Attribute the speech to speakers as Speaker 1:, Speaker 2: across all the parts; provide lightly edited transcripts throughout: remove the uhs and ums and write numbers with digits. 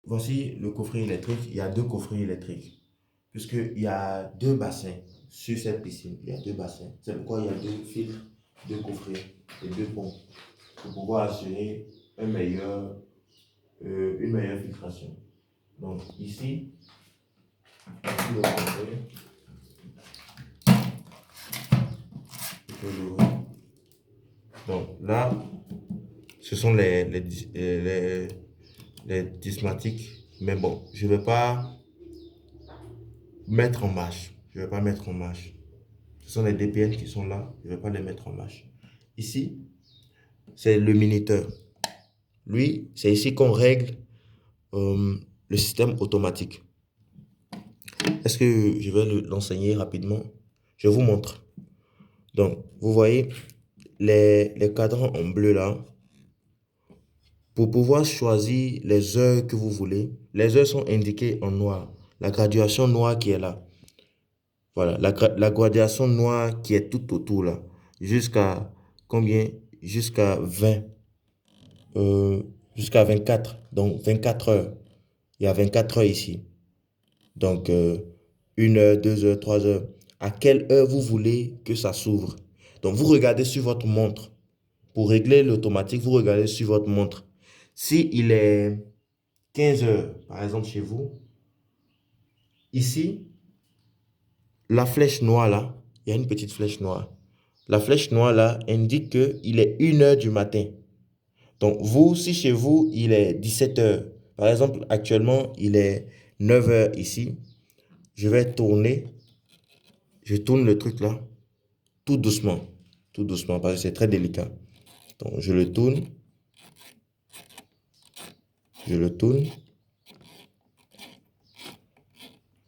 Speaker 1: voici le coffret électrique. Il y a deux coffrets électriques. Puisqu'il y a deux bassins sur cette piscine. Il y a deux bassins. C'est pourquoi il y a deux filtres, deux coffrets et deux pompes pour pouvoir assurer une meilleure filtration. Donc ici le coffret, je peux l'ouvrir. Donc là, ce sont les dismatiques. Mais bon, je ne vais pas mettre en marche. Je vais pas mettre en marche. Ce sont les DPN qui sont là. Je ne vais pas les mettre en marche. Ici, c'est le minuteur. Lui, c'est ici qu'on règle euh, le système automatique. Est-ce que je vais l'enseigner rapidement? Je vous montre. Donc, vous voyez les cadrans en bleu là. Pour pouvoir choisir les heures que vous voulez, les heures sont indiquées en noir. La graduation noire qui est là. Voilà, la graduation noire qui est tout autour là. Jusqu'à combien? Jusqu'à 20. euh, Jusqu'à 24. Donc, 24 heures. Il y a 24 heures ici. Donc, 1 heure, 2 heures, 3 heures. À quelle heure vous voulez que ça s'ouvre? Donc, vous regardez sur votre montre. Pour régler l'automatique, vous regardez sur votre montre. Si il est 15 heures, par exemple, chez vous, ici, la flèche noire là, il y a une petite flèche noire. La flèche noire là indique qu'il est 1 heure du matin. Donc, vous, si chez vous, il est 17 heures, par exemple, actuellement, il est 9 heures ici, je vais tourner, je tourne le truc là, tout doucement, parce que c'est très délicat. Donc, je le tourne,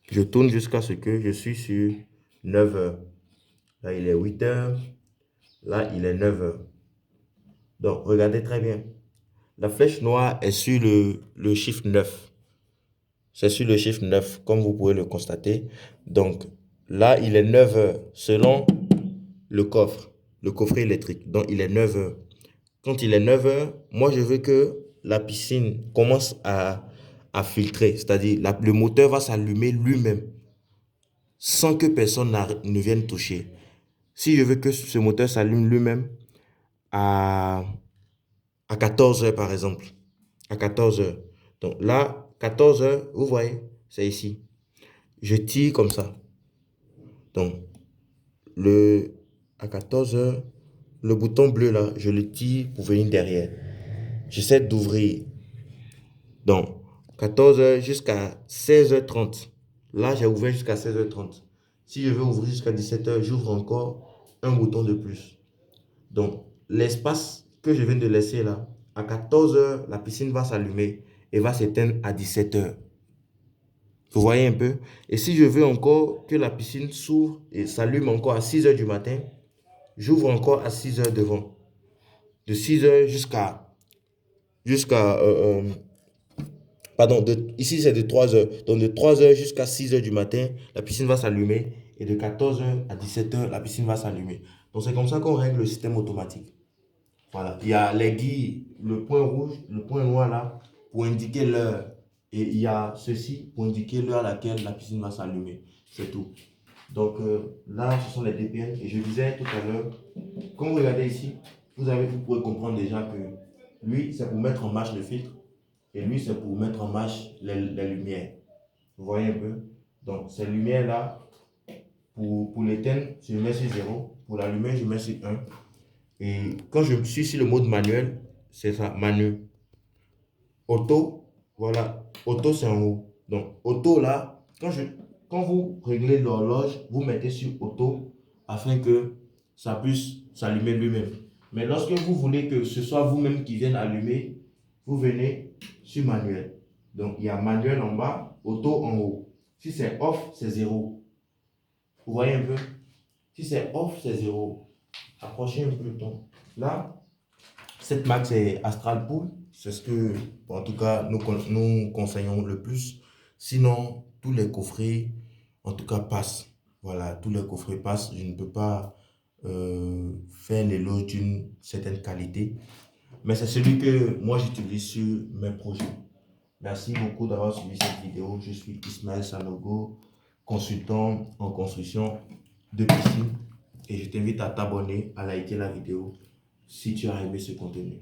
Speaker 1: je tourne jusqu'à ce que je suis sur 9 heures. Là, il est 8 heures, là, il est 9 heures. Donc, regardez très bien. La flèche noire est sur le chiffre 9. C'est sur le chiffre 9, comme vous pouvez le constater. Donc, là, il est 9 heures selon le coffre, le coffret électrique. Donc, il est 9 heures. Quand il est 9 heures, moi, je veux que la piscine commence à filtrer. C'est-à-dire, le moteur va s'allumer lui-même sans que personne ne vienne toucher. Si je veux que ce moteur s'allume lui-même à, à 14 heures, par exemple, à 14 heures. Donc là, 14 heures, vous voyez, c'est ici. Je tire comme ça. Donc, le, à 14 heures, le bouton bleu là, je le tire pour venir derrière. J'essaie d'ouvrir. Donc, 14 heures jusqu'à 16h30. Là, j'ai ouvert jusqu'à 16h30. Si je veux ouvrir jusqu'à 17 heures, j'ouvre encore un bouton de plus. Donc, l'espace que je viens de laisser là, à 14 heures, la piscine va s'allumer et va s'éteindre à 17 heures. Vous voyez un peu? Et si je veux encore que la piscine s'ouvre et s'allume encore à 6 heures du matin, j'ouvre encore à 6 heures devant. De 6 heures jusqu'à pardon, ici c'est de 3 heures. Donc de 3 heures jusqu'à 6 heures du matin, la piscine va s'allumer. Et de 14 heures à 17 heures, la piscine va s'allumer. Donc c'est comme ça qu'on règle le système automatique. Voilà. Il y a les guilles, le point rouge, le point noir là, pour indiquer l'heure. Et il y a ceci pour indiquer l'heure à laquelle la piscine va s'allumer. C'est tout. Donc là, ce sont les DPN. Et je disais tout à l'heure, quand vous regardez ici, vous pouvez comprendre déjà que lui, c'est pour mettre en marche le filtre. Et lui, c'est pour mettre en marche les lumières. Vous voyez un peu? Donc, ces lumières-là, pour l'éteindre, je mets sur 0. Pour l'allumer, je mets sur 1. Et quand je suis sur le mode manuel, c'est ça, manu. Auto, voilà. Auto, c'est en haut. Donc, auto, là, quand vous réglez l'horloge, vous mettez sur auto afin que ça puisse s'allumer lui-même. Mais lorsque vous voulez que ce soit vous-même qui vienne allumer, vous venez sur manuel. Donc, il y a manuel en bas, auto en haut. Si c'est off, c'est 0. Vous voyez un peu? Si c'est off, c'est 0. Approchez un peu le temps. Là, cette marque, c'est Astral Pool. C'est ce que, en tout cas, nous conseillons le plus. Sinon, tous les coffrets, en tout cas, passent. Voilà, tous les coffrets passent. Je ne peux pas faire l'éloge d'une certaine qualité. Mais c'est celui que moi, j'utilise sur mes projets. Merci beaucoup d'avoir suivi cette vidéo. Je suis Ismaël Sanogo, consultant en construction de piscine. Et je t'invite à t'abonner, à liker la vidéo si tu as aimé ce contenu.